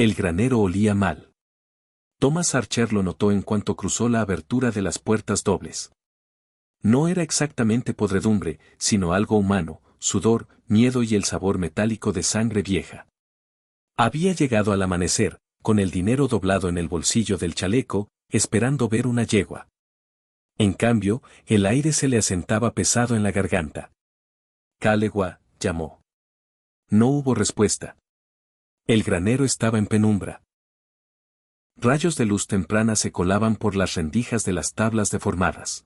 El granero olía mal. Thomas Archer lo notó en cuanto cruzó la abertura de las puertas dobles. No era exactamente podredumbre, sino algo humano, sudor, miedo y el sabor metálico de sangre vieja. Había llegado al amanecer, con el dinero doblado en el bolsillo del chaleco, esperando ver una yegua. En cambio, el aire se le asentaba pesado en la garganta. Calegua, llamó. No hubo respuesta. El granero estaba en penumbra. Rayos de luz temprana se colaban por las rendijas de las tablas deformadas.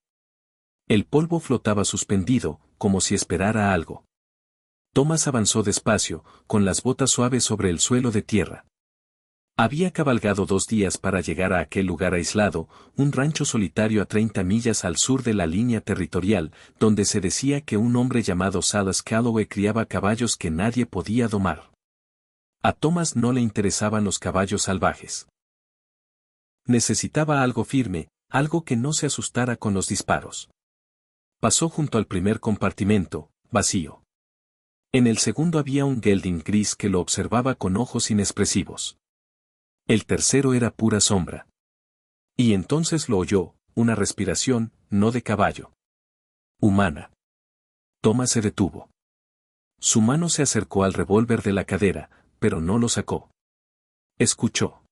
El polvo flotaba suspendido, como si esperara algo. Thomas avanzó despacio, con las botas suaves sobre el suelo de tierra. Había cabalgado 2 días para llegar a aquel lugar aislado, un rancho solitario a 30 millas al sur de la línea territorial, donde se decía que un hombre llamado Salas Calloway criaba caballos que nadie podía domar. A Thomas no le interesaban los caballos salvajes. Necesitaba algo firme, algo que no se asustara con los disparos. Pasó junto al primer compartimento, vacío. En el segundo había un gelding gris que lo observaba con ojos inexpresivos. El tercero era pura sombra. Y entonces lo oyó, una respiración, no de caballo. Humana. Thomas se detuvo. Su mano se acercó al revólver de la cadera, pero no lo sacó. Escuchó.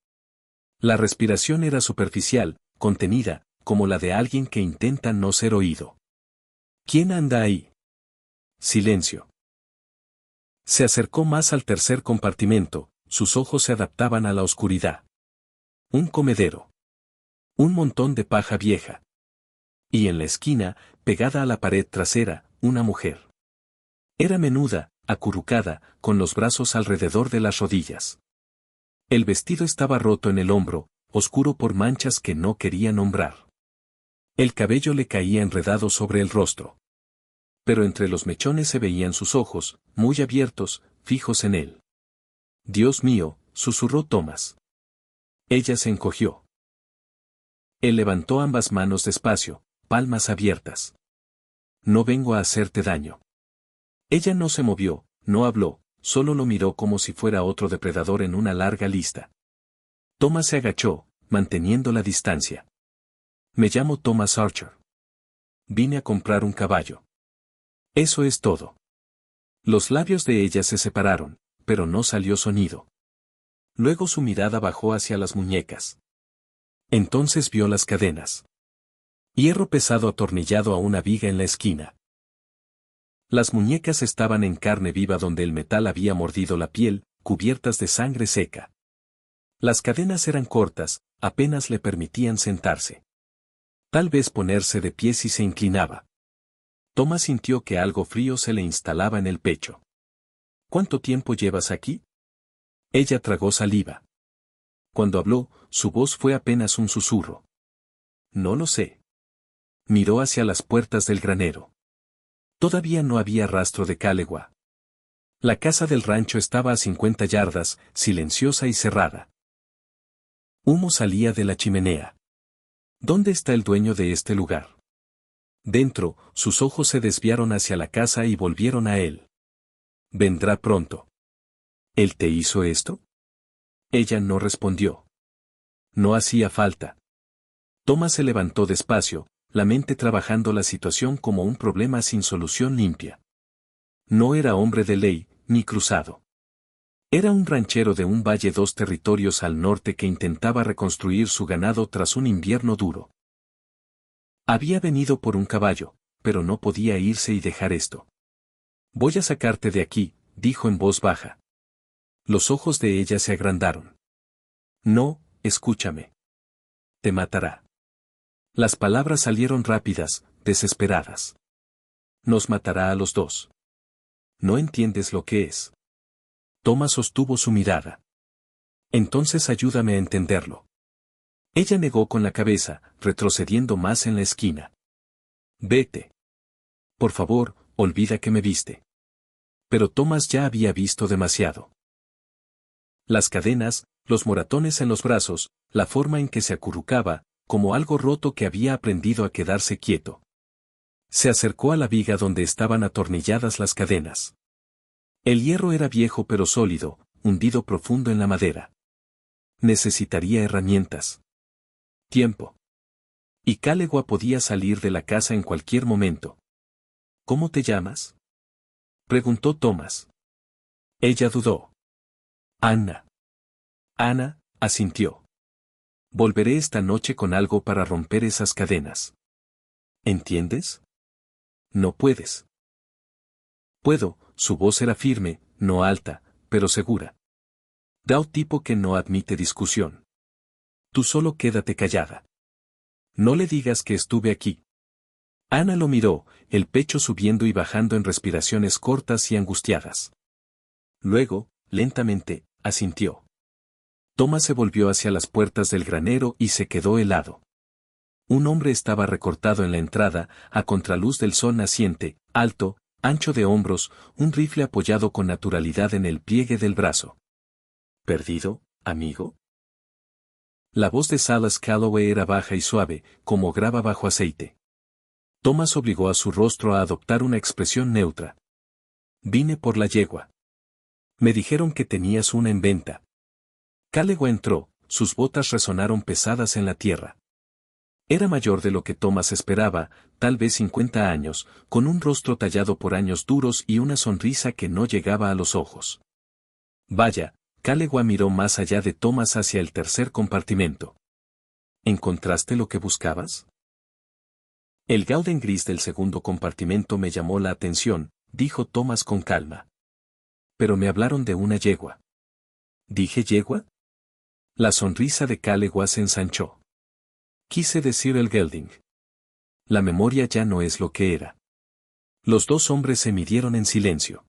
La respiración era superficial, contenida, como la de alguien que intenta no ser oído. ¿Quién anda ahí? Silencio. Se acercó más al tercer compartimento, sus ojos se adaptaban a la oscuridad. Un comedero. Un montón de paja vieja. Y en la esquina, pegada a la pared trasera, una mujer. Era menuda, acurrucada, con los brazos alrededor de las rodillas. El vestido estaba roto en el hombro, oscuro por manchas que no quería nombrar. El cabello le caía enredado sobre el rostro. Pero entre los mechones se veían sus ojos, muy abiertos, fijos en él. «Dios mío», susurró Thomas. Ella se encogió. Él levantó ambas manos despacio, palmas abiertas. «No vengo a hacerte daño». Ella no se movió, no habló, solo lo miró como si fuera otro depredador en una larga lista. Thomas se agachó, manteniendo la distancia. «Me llamo Thomas Archer. Vine a comprar un caballo». Eso es todo. Los labios de ella se separaron, pero no salió sonido. Luego su mirada bajó hacia las muñecas. Entonces vio las cadenas. Hierro pesado atornillado a una viga en la esquina. Las muñecas estaban en carne viva donde el metal había mordido la piel, cubiertas de sangre seca. Las cadenas eran cortas, apenas le permitían sentarse. Tal vez ponerse de pie si se inclinaba. Thomas sintió que algo frío se le instalaba en el pecho. «¿Cuánto tiempo llevas aquí?» Ella tragó saliva. Cuando habló, su voz fue apenas un susurro. «No lo sé». Miró hacia las puertas del granero. Todavía no había rastro de Calegua. La casa del rancho estaba a 50 yardas, silenciosa y cerrada. Humo salía de la chimenea. ¿Dónde está el dueño de este lugar? Dentro, sus ojos se desviaron hacia la casa y volvieron a él. «Vendrá pronto». ¿Él te hizo esto? Ella no respondió. No hacía falta. Thomas se levantó despacio, la mente trabajando la situación como un problema sin solución limpia. No era hombre de ley, ni cruzado. Era un ranchero de un valle 2 territorios al norte que intentaba reconstruir su ganado tras un invierno duro. Había venido por un caballo, pero no podía irse y dejar esto. «Voy a sacarte de aquí», dijo en voz baja. Los ojos de ella se agrandaron. «No, escúchame. Te matará». Las palabras salieron rápidas, desesperadas. «Nos matará a los dos. No entiendes lo que es». Thomas sostuvo su mirada. «Entonces ayúdame a entenderlo». Ella negó con la cabeza, retrocediendo más en la esquina. «Vete. Por favor, olvida que me viste». Pero Thomas ya había visto demasiado. Las cadenas, los moratones en los brazos, la forma en que se acurrucaba, como algo roto que había aprendido a quedarse quieto. Se acercó a la viga donde estaban atornilladas las cadenas. El hierro era viejo pero sólido, hundido profundo en la madera. Necesitaría herramientas. Tiempo. Y Calegua podía salir de la casa en cualquier momento. ¿Cómo te llamas? Preguntó Thomas. Ella dudó. Anna. Ana, asintió. Volveré esta noche con algo para romper esas cadenas. ¿Entiendes? No puedes. Puedo, su voz era firme, no alta, pero segura. Da tipo que no admite discusión. Tú solo quédate callada. No le digas que estuve aquí. Ana lo miró, el pecho subiendo y bajando en respiraciones cortas y angustiadas. Luego, lentamente, asintió. Thomas se volvió hacia las puertas del granero y se quedó helado. Un hombre estaba recortado en la entrada, a contraluz del sol naciente, alto, ancho de hombros, un rifle apoyado con naturalidad en el pliegue del brazo. ¿Perdido, amigo? La voz de Salas Calloway era baja y suave, como grava bajo aceite. Thomas obligó a su rostro a adoptar una expresión neutra. Vine por la yegua. Me dijeron que tenías una en venta. Calegua entró, sus botas resonaron pesadas en la tierra. Era mayor de lo que Thomas esperaba, tal vez 50 años, con un rostro tallado por años duros y una sonrisa que no llegaba a los ojos. Vaya, Calegua miró más allá de Thomas hacia el tercer compartimento. ¿Encontraste lo que buscabas? El Gauden gris del segundo compartimento me llamó la atención, dijo Thomas con calma. Pero me hablaron de una yegua. ¿Dije yegua? La sonrisa de Calegua se ensanchó. Quise decir el gelding. La memoria ya no es lo que era. Los dos hombres se midieron en silencio.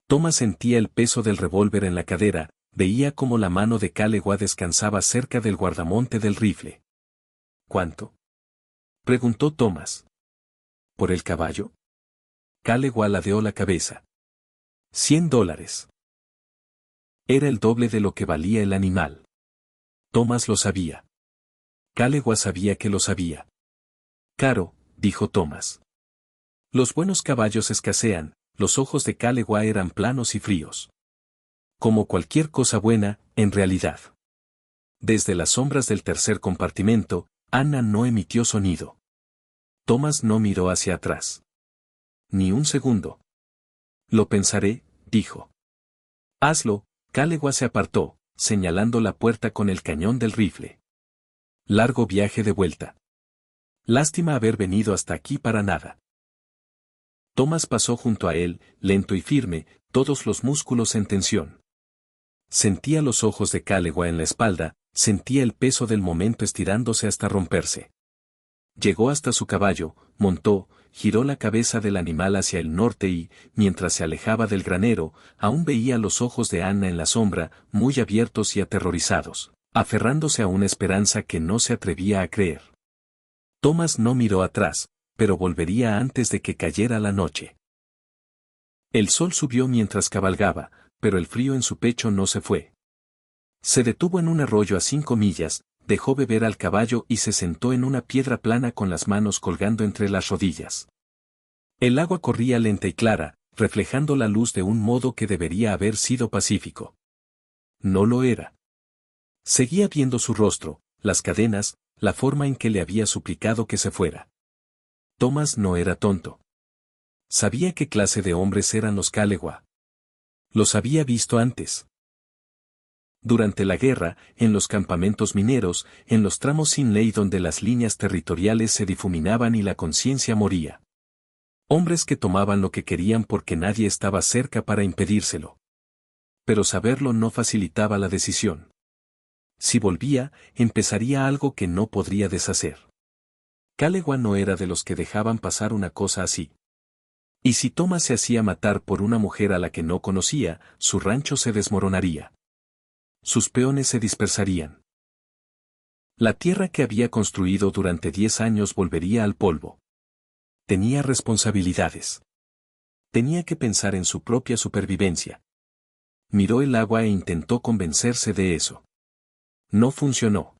Thomas sentía el peso del revólver en la cadera, veía cómo la mano de Calegua descansaba cerca del guardamonte del rifle. ¿Cuánto? Preguntó Thomas. ¿Por el caballo? Calegua ladeó la cabeza. $100. Era el doble de lo que valía el animal. Thomas lo sabía. Calegua sabía que lo sabía. Caro, dijo Thomas. Los buenos caballos escasean, los ojos de Calegua eran planos y fríos. Como cualquier cosa buena, en realidad. Desde las sombras del tercer compartimento, Anna no emitió sonido. Thomas no miró hacia atrás. Ni un segundo. Lo pensaré, dijo. Hazlo, Calegua se apartó, señalando la puerta con el cañón del rifle. Largo viaje de vuelta. Lástima haber venido hasta aquí para nada. Thomas pasó junto a él, lento y firme, todos los músculos en tensión. Sentía los ojos de Calegua en la espalda, sentía el peso del momento estirándose hasta romperse. Llegó hasta su caballo, montó, giró la cabeza del animal hacia el norte y, mientras se alejaba del granero, aún veía los ojos de Anna en la sombra, muy abiertos y aterrorizados, aferrándose a una esperanza que no se atrevía a creer. Thomas no miró atrás, pero volvería antes de que cayera la noche. El sol subió mientras cabalgaba, pero el frío en su pecho no se fue. Se detuvo en un arroyo a 5 millas, dejó beber al caballo y se sentó en una piedra plana con las manos colgando entre las rodillas. El agua corría lenta y clara, reflejando la luz de un modo que debería haber sido pacífico. No lo era. Seguía viendo su rostro, las cadenas, la forma en que le había suplicado que se fuera. Thomas no era tonto. Sabía qué clase de hombres eran los Calegua. Los había visto antes. Durante la guerra, en los campamentos mineros, en los tramos sin ley donde las líneas territoriales se difuminaban y la conciencia moría. Hombres que tomaban lo que querían porque nadie estaba cerca para impedírselo. Pero saberlo no facilitaba la decisión. Si volvía, empezaría algo que no podría deshacer. Calegua no era de los que dejaban pasar una cosa así. Y si Thomas se hacía matar por una mujer a la que no conocía, su rancho se desmoronaría. Sus peones se dispersarían. La tierra que había construido durante 10 años volvería al polvo. Tenía responsabilidades. Tenía que pensar en su propia supervivencia. Miró el agua e intentó convencerse de eso. No funcionó.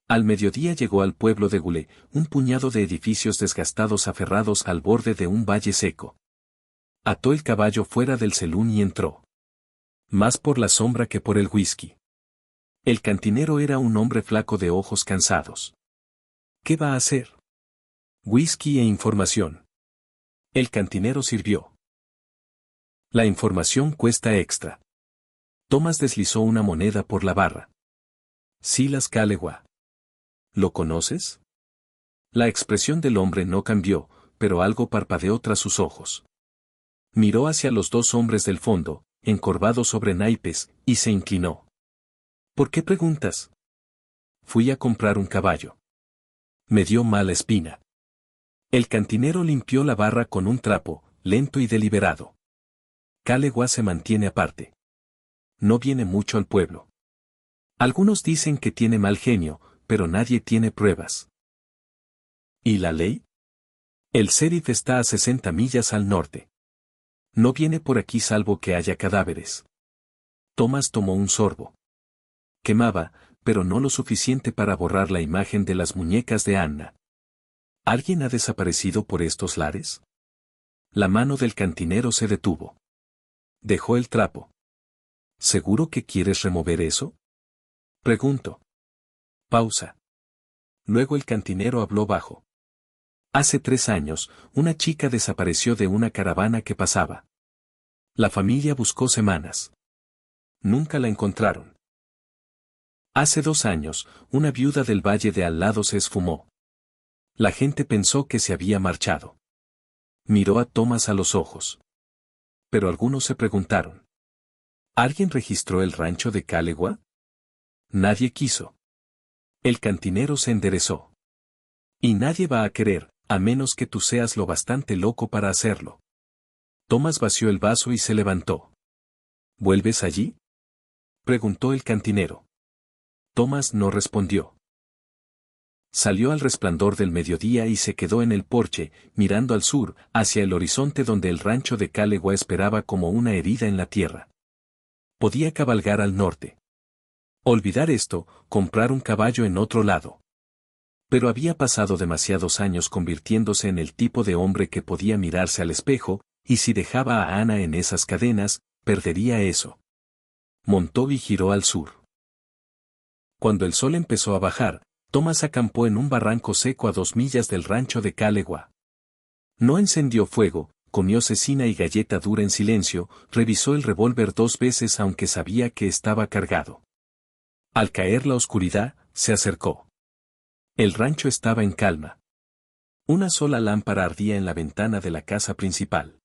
Al mediodía llegó al pueblo de Gule, un puñado de edificios desgastados aferrados al borde de un valle seco. Ató el caballo fuera del selún y entró. Más por la sombra que por el whisky. El cantinero era un hombre flaco de ojos cansados. ¿Qué va a hacer? Whisky e información. El cantinero sirvió. La información cuesta extra. Thomas deslizó una moneda por la barra. Silas Kalewa. ¿Lo conoces? La expresión del hombre no cambió, pero algo parpadeó tras sus ojos. Miró hacia los dos hombres del fondo, encorvados sobre naipes, y se inclinó. ¿Por qué preguntas? Fui a comprar un caballo. Me dio mala espina. El cantinero limpió la barra con un trapo, lento y deliberado. Kalewa se mantiene aparte. No viene mucho al pueblo. Algunos dicen que tiene mal genio, pero nadie tiene pruebas. ¿Y la ley? El sheriff está a 60 millas al norte. No viene por aquí salvo que haya cadáveres. Thomas tomó un sorbo. Quemaba, pero no lo suficiente para borrar la imagen de las muñecas de Anna. ¿Alguien ha desaparecido por estos lares? La mano del cantinero se detuvo. Dejó el trapo. ¿Seguro que quieres remover eso? Pregunto. Pausa. Luego el cantinero habló bajo. Hace 3 años, una chica desapareció de una caravana que pasaba. La familia buscó semanas. Nunca la encontraron. Hace 2 años, una viuda del valle de al lado se esfumó. La gente pensó que se había marchado. Miró a Thomas a los ojos. Pero algunos se preguntaron. ¿Alguien registró el rancho de Kalewa? Nadie quiso. El cantinero se enderezó. Y nadie va a querer, a menos que tú seas lo bastante loco para hacerlo. Thomas vació el vaso y se levantó. ¿Vuelves allí? Preguntó el cantinero. Thomas no respondió. Salió al resplandor del mediodía y se quedó en el porche, mirando al sur, hacia el horizonte donde el rancho de Kalewa esperaba como una herida en la tierra. Podía cabalgar al norte. Olvidar esto, comprar un caballo en otro lado. Pero había pasado demasiados años convirtiéndose en el tipo de hombre que podía mirarse al espejo, y si dejaba a Anna en esas cadenas, perdería eso. Montó y giró al sur. Cuando el sol empezó a bajar, Thomas acampó en un barranco seco a 2 millas del rancho de Kalewa. No encendió fuego, comió cecina y galleta dura en silencio, revisó el revólver 2 veces aunque sabía que estaba cargado. Al caer la oscuridad, se acercó. El rancho estaba en calma. Una sola lámpara ardía en la ventana de la casa principal.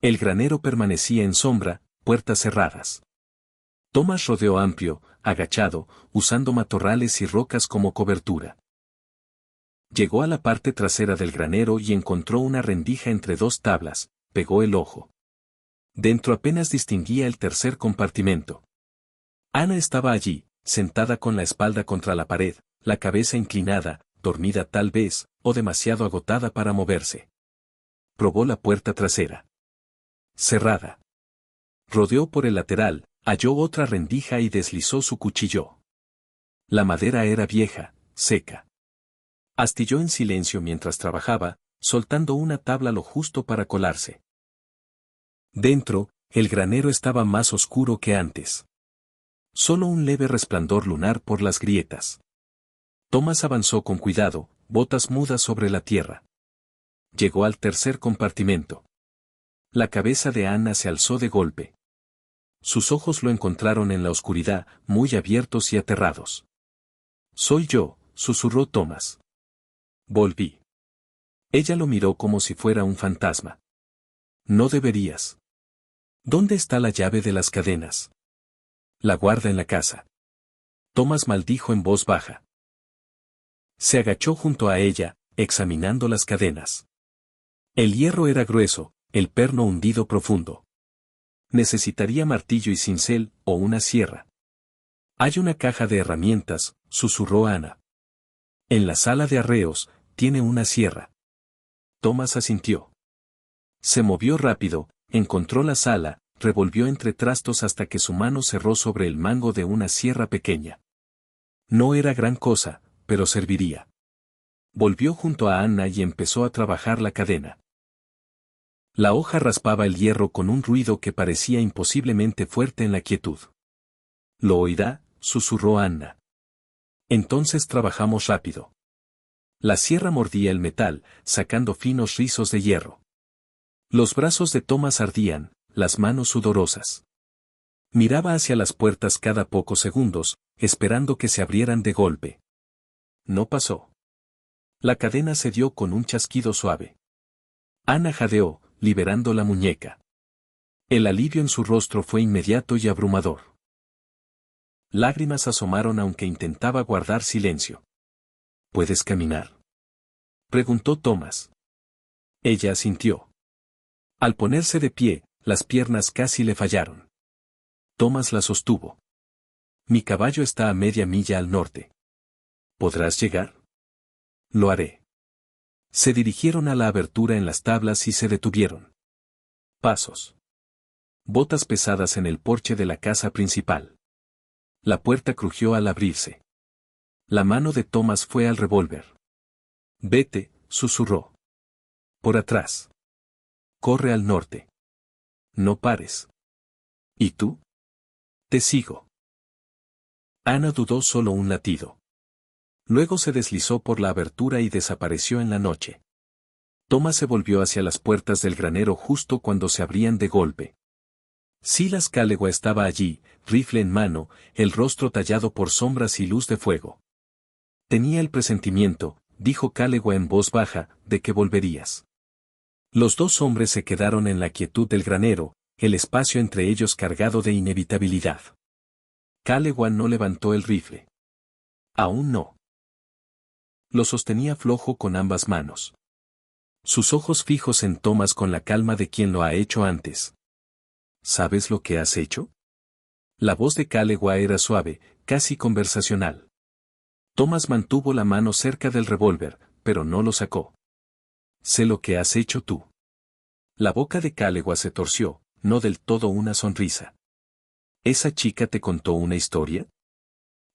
El granero permanecía en sombra, puertas cerradas. Thomas rodeó amplio, agachado, usando matorrales y rocas como cobertura. Llegó a la parte trasera del granero y encontró una rendija entre 2 tablas, pegó el ojo. Dentro apenas distinguía el tercer compartimento. Anna estaba allí, sentada con la espalda contra la pared, la cabeza inclinada, dormida tal vez, o demasiado agotada para moverse. Probó la puerta trasera. Cerrada. Rodeó por el lateral, halló otra rendija y deslizó su cuchillo. La madera era vieja, seca. Astilló en silencio mientras trabajaba, soltando una tabla lo justo para colarse. Dentro, el granero estaba más oscuro que antes. Solo un leve resplandor lunar por las grietas. Thomas avanzó con cuidado, botas mudas sobre la tierra. Llegó al tercer compartimento. La cabeza de Anna se alzó de golpe. Sus ojos lo encontraron en la oscuridad, muy abiertos y aterrados. «Soy yo», susurró Thomas. Volví. Ella lo miró como si fuera un fantasma. «No deberías». «¿Dónde está la llave de las cadenas?» «La guarda en la casa». Thomas maldijo en voz baja. Se agachó junto a ella, examinando las cadenas. El hierro era grueso, el perno hundido profundo. Necesitaría martillo y cincel, o una sierra. «Hay una caja de herramientas», susurró Anna. «En la sala de arreos, tiene una sierra». Thomas asintió. Se movió rápido, encontró la sala, revolvió entre trastos hasta que su mano cerró sobre el mango de una sierra pequeña. No era gran cosa, pero serviría. Volvió junto a Anna y empezó a trabajar la cadena. La hoja raspaba el hierro con un ruido que parecía imposiblemente fuerte en la quietud. «¿Lo oirá?», susurró Anna. Entonces trabajamos rápido. La sierra mordía el metal, sacando finos rizos de hierro. Los brazos de Thomas ardían, las manos sudorosas. Miraba hacia las puertas cada pocos segundos, esperando que se abrieran de golpe. No pasó. La cadena cedió con un chasquido suave. Anna jadeó, liberando la muñeca. El alivio en su rostro fue inmediato y abrumador. Lágrimas asomaron aunque intentaba guardar silencio. ¿Puedes caminar?, preguntó Thomas. Ella asintió. Al ponerse de pie, las piernas casi le fallaron. Thomas la sostuvo. Mi caballo está a media milla al norte. ¿Podrás llegar? Lo haré. Se dirigieron a la abertura en las tablas y se detuvieron. Pasos. Botas pesadas en el porche de la casa principal. La puerta crujió al abrirse. La mano de Thomas fue al revólver. Vete, susurró. Por atrás. Corre al norte. No pares. ¿Y tú? Te sigo. Anna dudó solo un latido. Luego se deslizó por la abertura y desapareció en la noche. Thomas se volvió hacia las puertas del granero justo cuando se abrían de golpe. Silas Callewa estaba allí, rifle en mano, el rostro tallado por sombras y luz de fuego. Tenía el presentimiento, dijo Callewa en voz baja, de que volverías. Los dos hombres se quedaron en la quietud del granero, el espacio entre ellos cargado de inevitabilidad. Callewa no levantó el rifle. Aún no. Lo sostenía flojo con ambas manos. Sus ojos fijos en Thomas con la calma de quien lo ha hecho antes. ¿Sabes lo que has hecho? La voz de Callewa era suave, casi conversacional. Thomas mantuvo la mano cerca del revólver, pero no lo sacó. Sé lo que has hecho tú. La boca de Callewa se torció, no del todo una sonrisa. ¿Esa chica te contó una historia?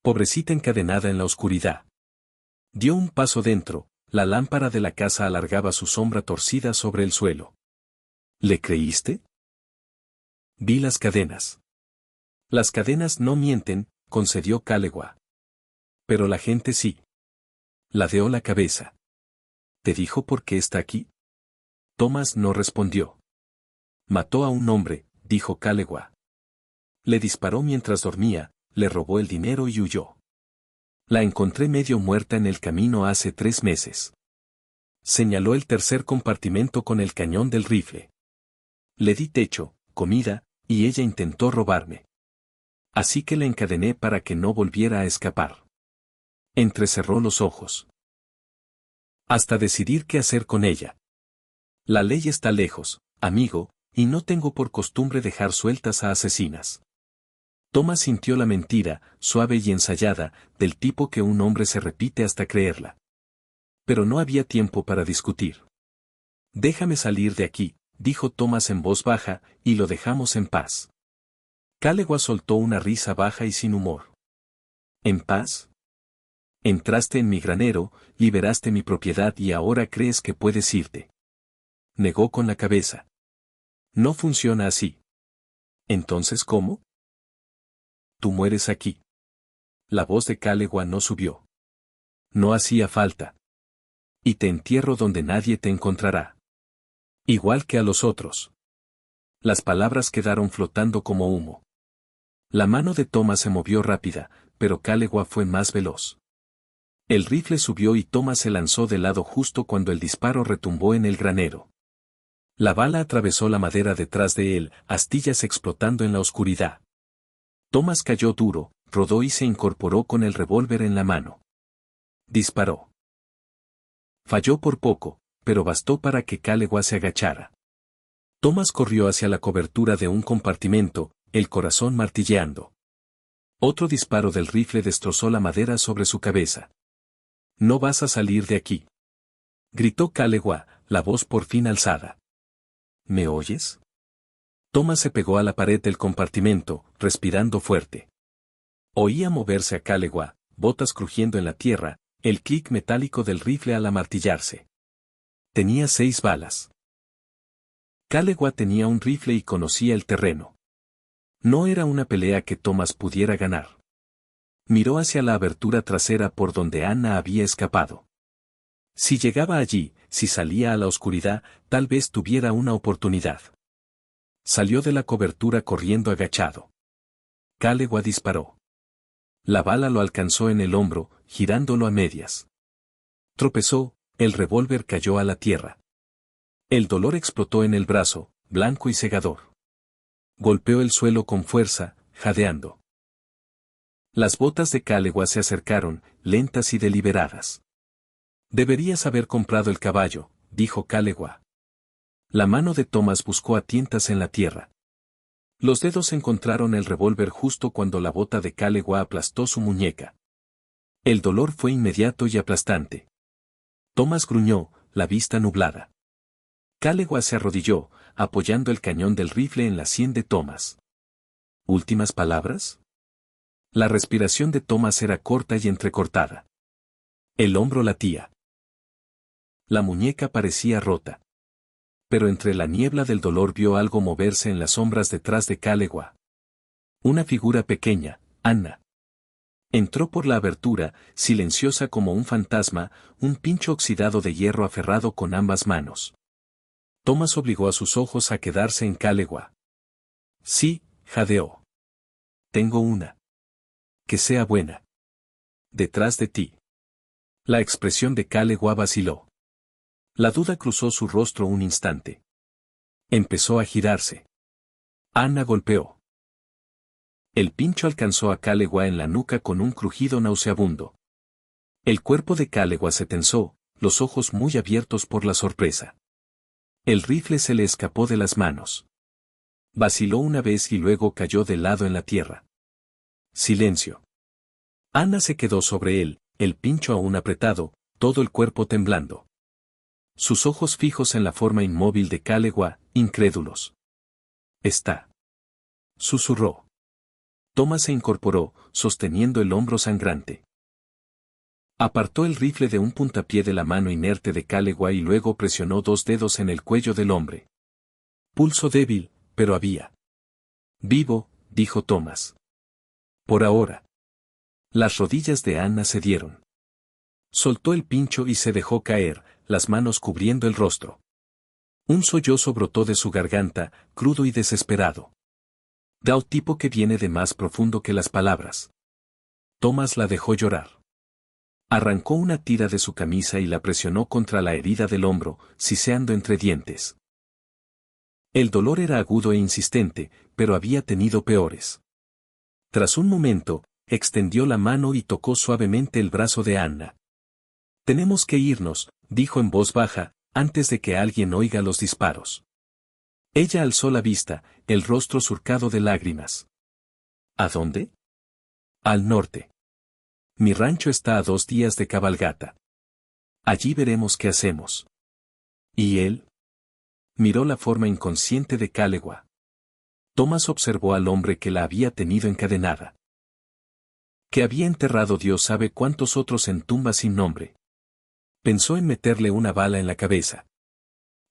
Pobrecita encadenada en la oscuridad. Dio un paso dentro, la lámpara de la casa alargaba su sombra torcida sobre el suelo. ¿Le creíste? Vi las cadenas. Las cadenas no mienten, concedió Callewa. Pero la gente sí. Ladeó la cabeza. ¿Te dijo por qué está aquí? Thomas no respondió. Mató a un hombre, dijo Callewa. Le disparó mientras dormía, le robó el dinero y huyó. La encontré medio muerta en el camino hace 3 meses. Señaló el tercer compartimento con el cañón del rifle. Le di techo, comida, y ella intentó robarme. Así que la encadené para que no volviera a escapar. Entrecerró los ojos. Hasta decidir qué hacer con ella. La ley está lejos, amigo, y no tengo por costumbre dejar sueltas a asesinas. Thomas sintió la mentira, suave y ensayada, del tipo que un hombre se repite hasta creerla. Pero no había tiempo para discutir. Déjame salir de aquí, dijo Thomas en voz baja, y lo dejamos en paz. Callewa soltó una risa baja y sin humor. ¿En paz? Entraste en mi granero, liberaste mi propiedad y ahora crees que puedes irte. Negó con la cabeza. No funciona así. ¿Entonces cómo? Tú mueres aquí. La voz de Callewa no subió. No hacía falta. Y te entierro donde nadie te encontrará. Igual que a los otros. Las palabras quedaron flotando como humo. La mano de Thomas se movió rápida, pero Callewa fue más veloz. El rifle subió y Thomas se lanzó de lado justo cuando el disparo retumbó en el granero. La bala atravesó la madera detrás de él, astillas explotando en la oscuridad. Thomas cayó duro, rodó y se incorporó con el revólver en la mano. Disparó. Falló por poco, pero bastó para que Callewa se agachara. Thomas corrió hacia la cobertura de un compartimento, el corazón martilleando. Otro disparo del rifle destrozó la madera sobre su cabeza. No vas a salir de aquí. Gritó Callewa, la voz por fin alzada. ¿Me oyes? Thomas se pegó a la pared del compartimento, respirando fuerte. Oía moverse a Callewa, botas crujiendo en la tierra, el clic metálico del rifle al amartillarse. Tenía 6 balas. Callewa tenía un rifle y conocía el terreno. No era una pelea que Thomas pudiera ganar. Miró hacia la abertura trasera por donde Anna había escapado. Si llegaba allí, si salía a la oscuridad, tal vez tuviera una oportunidad. Salió de la cobertura corriendo agachado. Calewa disparó. La bala lo alcanzó en el hombro, girándolo a medias. Tropezó, el revólver cayó a la tierra. El dolor explotó en el brazo, blanco y cegador. Golpeó el suelo con fuerza, jadeando. Las botas de Calewa se acercaron, lentas y deliberadas. Deberías haber comprado el caballo, dijo Calewa. La mano de Thomas buscó a tientas en la tierra. Los dedos encontraron el revólver justo cuando la bota de Calewa aplastó su muñeca. El dolor fue inmediato y aplastante. Thomas gruñó, la vista nublada. Calewa se arrodilló, apoyando el cañón del rifle en la sien de Thomas. ¿Últimas palabras? La respiración de Thomas era corta y entrecortada. El hombro latía. La muñeca parecía rota. Pero entre la niebla del dolor vio algo moverse en las sombras detrás de Calewa. Una figura pequeña, Anna. Entró por la abertura, silenciosa como un fantasma, un pincho oxidado de hierro aferrado con ambas manos. Thomas obligó a sus ojos a quedarse en Calewa. Sí, jadeó. Tengo una. Que sea buena. Detrás de ti. La expresión de Calewa vaciló. La duda cruzó su rostro un instante. Empezó a girarse. Anna golpeó. El pincho alcanzó a Calewa en la nuca con un crujido nauseabundo. El cuerpo de Calewa se tensó, los ojos muy abiertos por la sorpresa. El rifle se le escapó de las manos. Vaciló una vez y luego cayó de lado en la tierra. Silencio. Anna se quedó sobre él, el pincho aún apretado, todo el cuerpo temblando. Sus ojos fijos en la forma inmóvil de Calewa, incrédulos. Está. Susurró. Thomas se incorporó, sosteniendo el hombro sangrante. Apartó el rifle de un puntapié de la mano inerte de Calewa y luego presionó 2 dedos en el cuello del hombre. Pulso débil, pero había. Vivo, dijo Thomas. Por ahora. Las rodillas de Anna cedieron. Soltó el pincho y se dejó caer, las manos cubriendo el rostro. Un sollozo brotó de su garganta, crudo y desesperado. Da un tipo que viene de más profundo que las palabras. Thomas la dejó llorar. Arrancó una tira de su camisa y la presionó contra la herida del hombro, siseando entre dientes. El dolor era agudo e insistente, pero había tenido peores. Tras un momento, extendió la mano y tocó suavemente el brazo de Anna. Tenemos que irnos, dijo en voz baja, antes de que alguien oiga los disparos. Ella alzó la vista, el rostro surcado de lágrimas. ¿A dónde? Al norte. Mi rancho está a 2 días de cabalgata. Allí veremos qué hacemos. ¿Y él? Miró la forma inconsciente de Calewa. Thomas observó al hombre que la había tenido encadenada. Que había enterrado Dios sabe cuántos otros en tumbas sin nombre. Pensó en meterle una bala en la cabeza.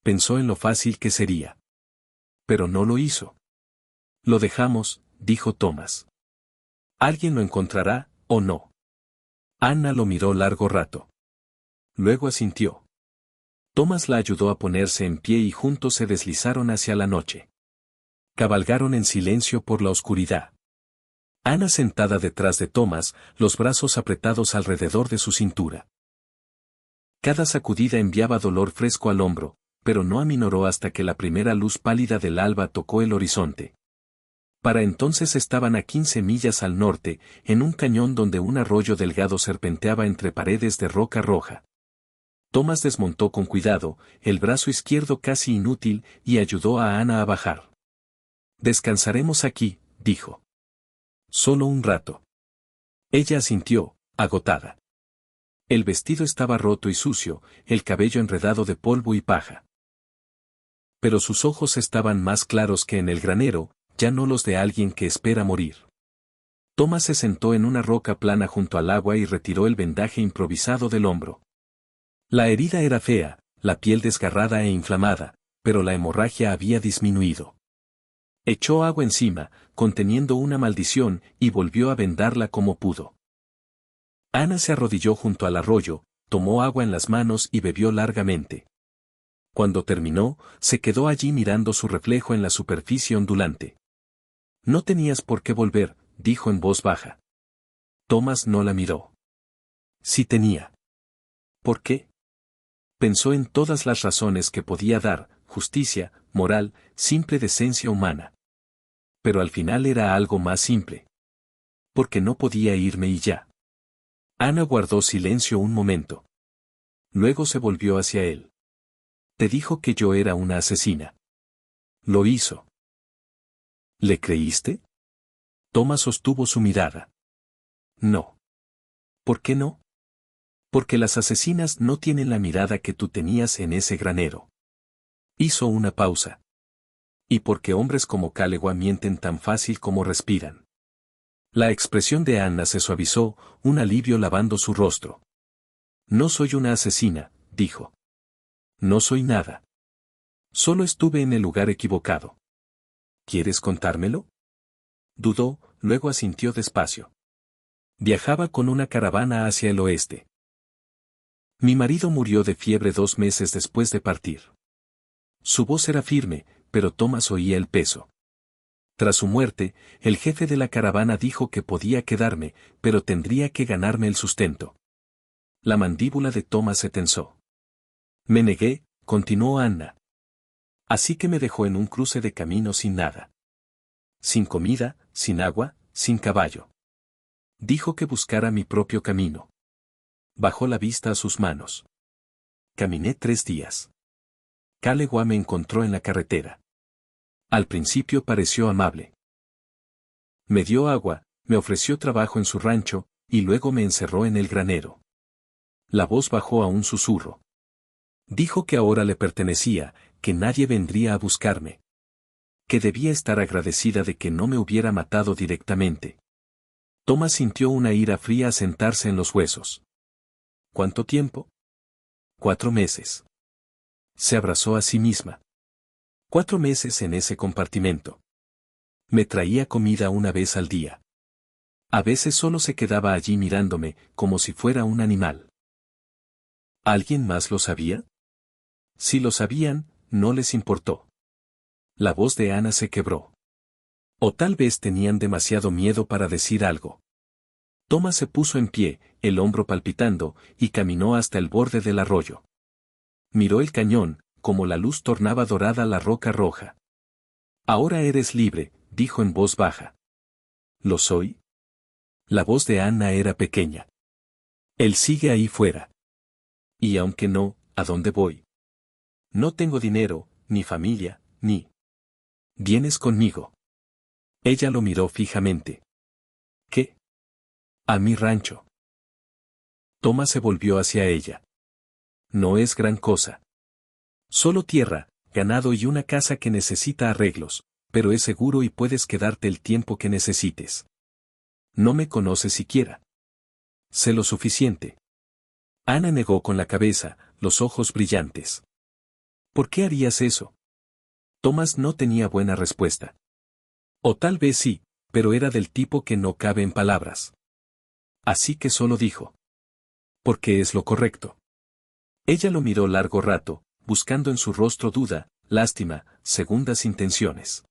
Pensó en lo fácil que sería. Pero no lo hizo. Lo dejamos, dijo Thomas. Alguien lo encontrará, ¿o no? Anna lo miró largo rato. Luego asintió. Thomas la ayudó a ponerse en pie y juntos se deslizaron hacia la noche. Cabalgaron en silencio por la oscuridad. Anna sentada detrás de Thomas, los brazos apretados alrededor de su cintura. Cada sacudida enviaba dolor fresco al hombro, pero no aminoró hasta que la primera luz pálida del alba tocó el horizonte. Para entonces estaban a 15 millas al norte, en un cañón donde un arroyo delgado serpenteaba entre paredes de roca roja. Thomas desmontó con cuidado, el brazo izquierdo casi inútil, y ayudó a Anna a bajar. Descansaremos aquí, dijo. Solo un rato. Ella asintió, agotada. El vestido estaba roto y sucio, el cabello enredado de polvo y paja. Pero sus ojos estaban más claros que en el granero, ya no los de alguien que espera morir. Thomas se sentó en una roca plana junto al agua y retiró el vendaje improvisado del hombro. La herida era fea, la piel desgarrada e inflamada, pero la hemorragia había disminuido. Echó agua encima, conteniendo una maldición, y volvió a vendarla como pudo. Ana se arrodilló junto al arroyo, tomó agua en las manos y bebió largamente. Cuando terminó, se quedó allí mirando su reflejo en la superficie ondulante. No tenías por qué volver, dijo en voz baja. Tomás no la miró. Sí tenía. ¿Por qué? Pensó en todas las razones que podía dar, justicia, moral, simple decencia humana. Pero al final era algo más simple. Porque no podía irme y ya. Ana guardó silencio un momento. Luego se volvió hacia él. Te dijo que yo era una asesina. Lo hizo. ¿Le creíste? Tomás sostuvo su mirada. No. ¿Por qué no? Porque las asesinas no tienen la mirada que tú tenías en ese granero. Hizo una pausa. Y porque hombres como Calegua mienten tan fácil como respiran. La expresión de Ana se suavizó, un alivio lavando su rostro. No soy una asesina, dijo. No soy nada. Solo estuve en el lugar equivocado. ¿Quieres contármelo? Dudó, luego asintió despacio. Viajaba con una caravana hacia el oeste. Mi marido murió de fiebre 2 meses después de partir. Su voz era firme, pero Tomás oía el peso. Tras su muerte, el jefe de la caravana dijo que podía quedarme, pero tendría que ganarme el sustento. La mandíbula de Tomás se tensó. Me negué, continuó Ana. Así que me dejó en un cruce de camino sin nada. Sin comida, sin agua, sin caballo. Dijo que buscara mi propio camino. Bajó la vista a sus manos. Caminé 3 días. Calegua me encontró en la carretera. Al principio pareció amable. Me dio agua, me ofreció trabajo en su rancho, y luego me encerró en el granero. La voz bajó a un susurro. Dijo que ahora le pertenecía, que nadie vendría a buscarme. Que debía estar agradecida de que no me hubiera matado directamente. Tomás sintió una ira fría asentarse en los huesos. ¿Cuánto tiempo? 4 meses. Se abrazó a sí misma. 4 meses en ese compartimento. Me traía comida una vez al día. A veces solo se quedaba allí mirándome, como si fuera un animal. ¿Alguien más lo sabía? Si lo sabían, no les importó. La voz de Ana se quebró. O tal vez tenían demasiado miedo para decir algo. Tomás se puso en pie, el hombro palpitando, y caminó hasta el borde del arroyo. Miró el cañón, como la luz tornaba dorada la roca roja. Ahora eres libre, dijo en voz baja. ¿Lo soy? La voz de Ana era pequeña. Él sigue ahí fuera. Y aunque no, ¿a dónde voy? No tengo dinero, ni familia, ni... ¿Vienes conmigo? Ella lo miró fijamente. ¿Qué? A mi rancho. Tomás se volvió hacia ella. No es gran cosa. Solo tierra, ganado y una casa que necesita arreglos, pero es seguro y puedes quedarte el tiempo que necesites. No me conoces siquiera. Sé lo suficiente. Ana negó con la cabeza, los ojos brillantes. ¿Por qué harías eso? Tomás no tenía buena respuesta. O tal vez sí, pero era del tipo que no cabe en palabras. Así que solo dijo. Porque es lo correcto. Ella lo miró largo rato, buscando en su rostro duda, lástima, segundas intenciones.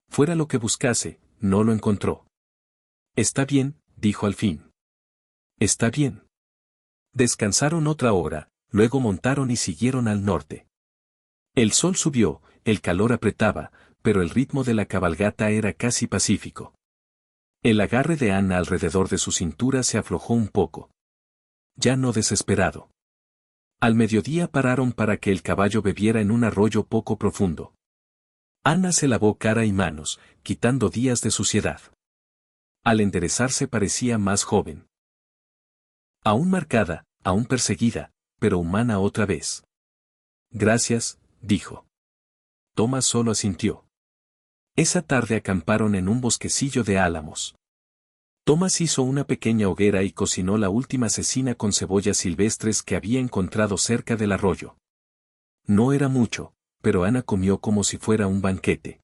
Fuera lo que buscase, no lo encontró. Está bien, dijo al fin. Está bien. Descansaron otra hora, luego montaron y siguieron al norte. El sol subió, el calor apretaba, pero el ritmo de la cabalgata era casi pacífico. El agarre de Ana alrededor de su cintura se aflojó un poco. Ya no desesperado. Al mediodía pararon para que el caballo bebiera en un arroyo poco profundo. Ana se lavó cara y manos, quitando días de suciedad. Al enderezarse parecía más joven. Aún marcada, aún perseguida, pero humana otra vez. Gracias, dijo. Tomás solo asintió. Esa tarde acamparon en un bosquecillo de álamos. Tomás hizo una pequeña hoguera y cocinó la última cecina con cebollas silvestres que había encontrado cerca del arroyo. No era mucho, pero Ana comió como si fuera un banquete.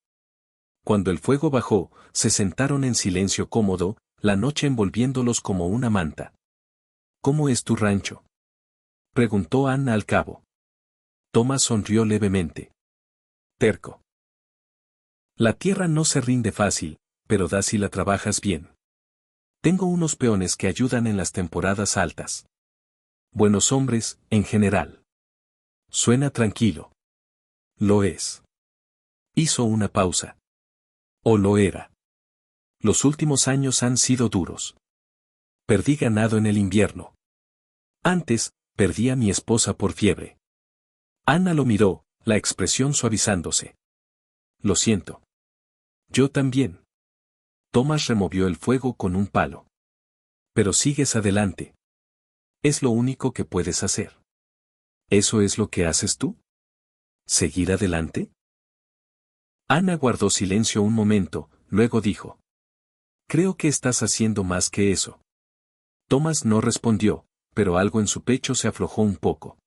Cuando el fuego bajó, se sentaron en silencio cómodo, la noche envolviéndolos como una manta. ¿Cómo es tu rancho?, preguntó Anna al cabo. Thomas sonrió levemente. Terco. La tierra no se rinde fácil, pero da si la trabajas bien. Tengo unos peones que ayudan en las temporadas altas. Buenos hombres, en general. Suena tranquilo. Lo es. Hizo una pausa. O lo era. Los últimos años han sido duros. Perdí ganado en el invierno. Antes, perdí a mi esposa por fiebre. Anna lo miró, la expresión suavizándose. Lo siento. Yo también. Thomas removió el fuego con un palo. Pero sigues adelante. Es lo único que puedes hacer. ¿Eso es lo que haces tú? ¿Seguir adelante? Anna guardó silencio un momento, luego dijo. Creo que estás haciendo más que eso. Thomas no respondió, pero algo en su pecho se aflojó un poco.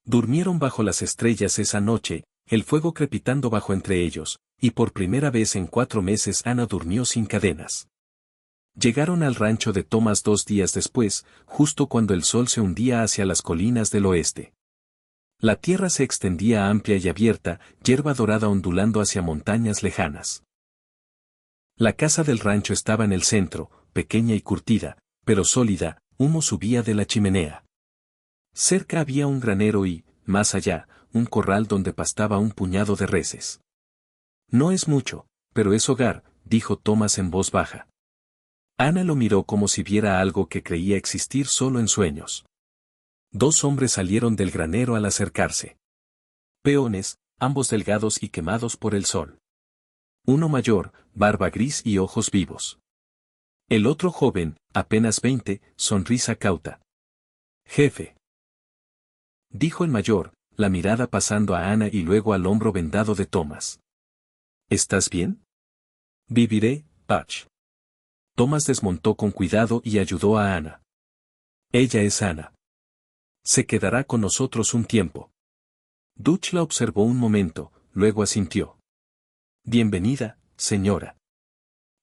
Durmieron bajo las estrellas esa noche, el fuego crepitando bajo entre ellos, y por primera vez en 4 meses Anna durmió sin cadenas. Llegaron al rancho de Thomas 2 días después, justo cuando el sol se hundía hacia las colinas del oeste. La tierra se extendía amplia y abierta, hierba dorada ondulando hacia montañas lejanas. La casa del rancho estaba en el centro, pequeña y curtida, pero sólida, humo subía de la chimenea. Cerca había un granero y, más allá, un corral donde pastaba un puñado de reses. No es mucho, pero es hogar, dijo Thomas en voz baja. Anna lo miró como si viera algo que creía existir solo en sueños. 2 hombres salieron del granero al acercarse. Peones, ambos delgados y quemados por el sol. Uno mayor, barba gris y ojos vivos. El otro joven, apenas 20, sonrisa cauta. Jefe. Dijo el mayor, la mirada pasando a Anna y luego al hombro vendado de Thomas. ¿Estás bien? Viviré, Patch. Thomas desmontó con cuidado y ayudó a Anna. Ella es Anna. Se quedará con nosotros un tiempo. Dutch la observó un momento, luego asintió. Bienvenida, señora.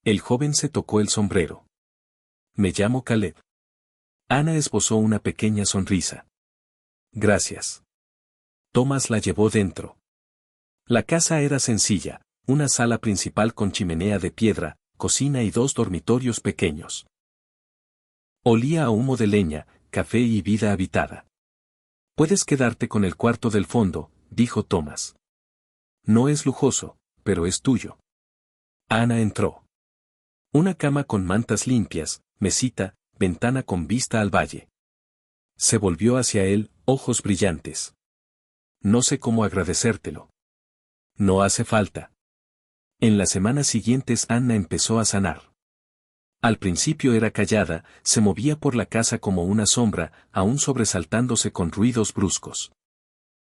El joven se tocó el sombrero. Me llamo Caleb. Anna esbozó una pequeña sonrisa. Gracias. Thomas la llevó dentro. La casa era sencilla, una sala principal con chimenea de piedra, cocina y 2 dormitorios pequeños. Olía a humo de leña, café y vida habitada. Puedes quedarte con el cuarto del fondo, dijo Thomas. No es lujoso, pero es tuyo. Anna entró. Una cama con mantas limpias, mesita, ventana con vista al valle. Se volvió hacia él, ojos brillantes. No sé cómo agradecértelo. No hace falta. En las semanas siguientes Anna empezó a sanar. Al principio era callada, se movía por la casa como una sombra, aún sobresaltándose con ruidos bruscos.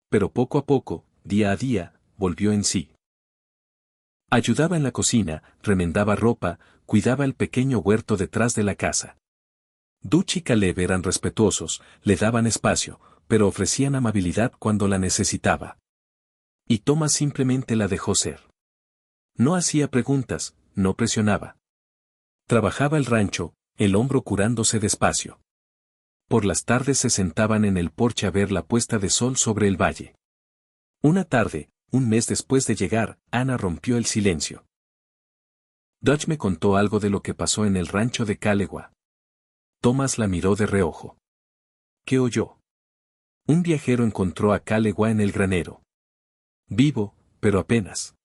Pero poco a poco, día a día, volvió en sí. Ayudaba en la cocina, remendaba ropa, cuidaba el pequeño huerto detrás de la casa. Dutch y Caleb eran respetuosos, le daban espacio, pero ofrecían amabilidad cuando la necesitaba. Y Thomas simplemente la dejó ser. No hacía preguntas, no presionaba. Trabajaba el rancho, el hombro curándose despacio. Por las tardes se sentaban en el porche a ver la puesta de sol sobre el valle. Una tarde, un mes después de llegar, Anna rompió el silencio. Dutch me contó algo de lo que pasó en el rancho de Calegua. Thomas la miró de reojo. ¿Qué oyó? Un viajero encontró a Calegua en el granero. Vivo, pero apenas.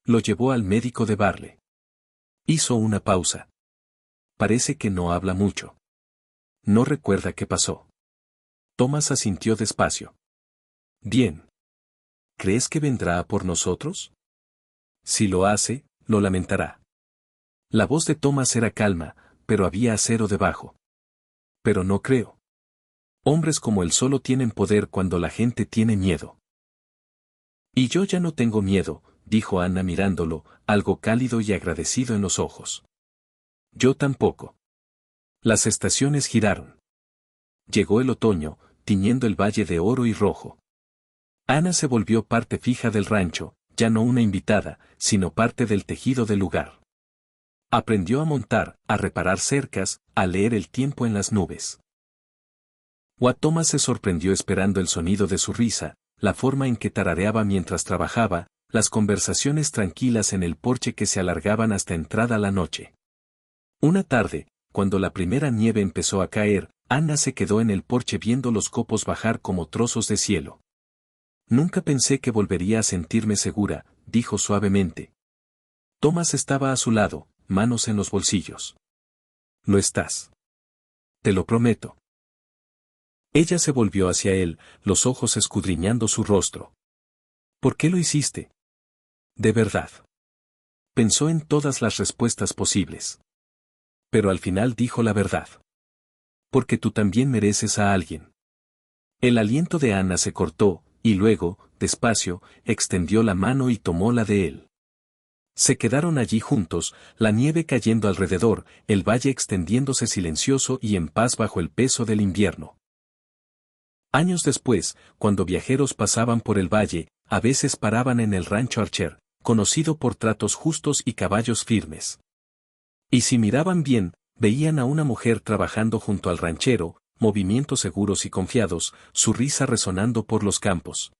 Lo llevó al médico de Barle. Hizo una pausa. Parece que no habla mucho. No recuerda qué pasó. Thomas asintió despacio. Bien. ¿Crees que vendrá a por nosotros? Si lo hace, lo lamentará. La voz de Thomas era calma, pero había acero debajo. Pero no creo. Hombres como él solo tienen poder cuando la gente tiene miedo. Y yo ya no tengo miedo, dijo Anna mirándolo, algo cálido y agradecido en los ojos. Yo tampoco. Las estaciones giraron. Llegó el otoño, tiñendo el valle de oro y rojo. Anna se volvió parte fija del rancho, ya no una invitada, sino parte del tejido del lugar. Aprendió a montar, a reparar cercas, a leer el tiempo en las nubes. Thomas se sorprendió esperando el sonido de su risa, la forma en que tarareaba mientras trabajaba, las conversaciones tranquilas en el porche que se alargaban hasta entrada la noche. Una tarde, cuando la primera nieve empezó a caer, Anna se quedó en el porche viendo los copos bajar como trozos de cielo. Nunca pensé que volvería a sentirme segura, dijo suavemente. Thomas estaba a su lado, manos en los bolsillos. Lo estás. Te lo prometo. Ella se volvió hacia él, los ojos escudriñando su rostro. ¿Por qué lo hiciste? De verdad. Pensó en todas las respuestas posibles. Pero al final dijo la verdad. Porque tú también mereces a alguien. El aliento de Anna se cortó, y luego, despacio, extendió la mano y tomó la de él. Se quedaron allí juntos, la nieve cayendo alrededor, el valle extendiéndose silencioso y en paz bajo el peso del invierno. Años después, cuando viajeros pasaban por el valle, a veces paraban en el rancho Archer, conocido por tratos justos y caballos firmes. Y si miraban bien, veían a una mujer trabajando junto al ranchero, movimientos seguros y confiados, su risa resonando por los campos.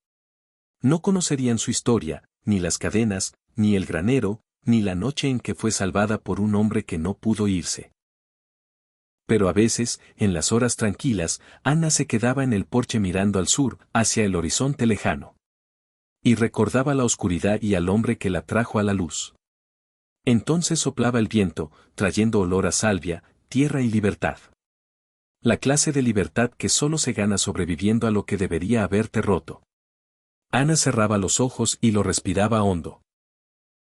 No conocerían su historia, ni las cadenas, ni el granero, ni la noche en que fue salvada por un hombre que no pudo irse. Pero a veces, en las horas tranquilas, Anna se quedaba en el porche mirando al sur, hacia el horizonte lejano. Y recordaba la oscuridad y al hombre que la trajo a la luz. Entonces soplaba el viento, trayendo olor a salvia, tierra y libertad. La clase de libertad que solo se gana sobreviviendo a lo que debería haberte roto. Anna cerraba los ojos y lo respiraba hondo.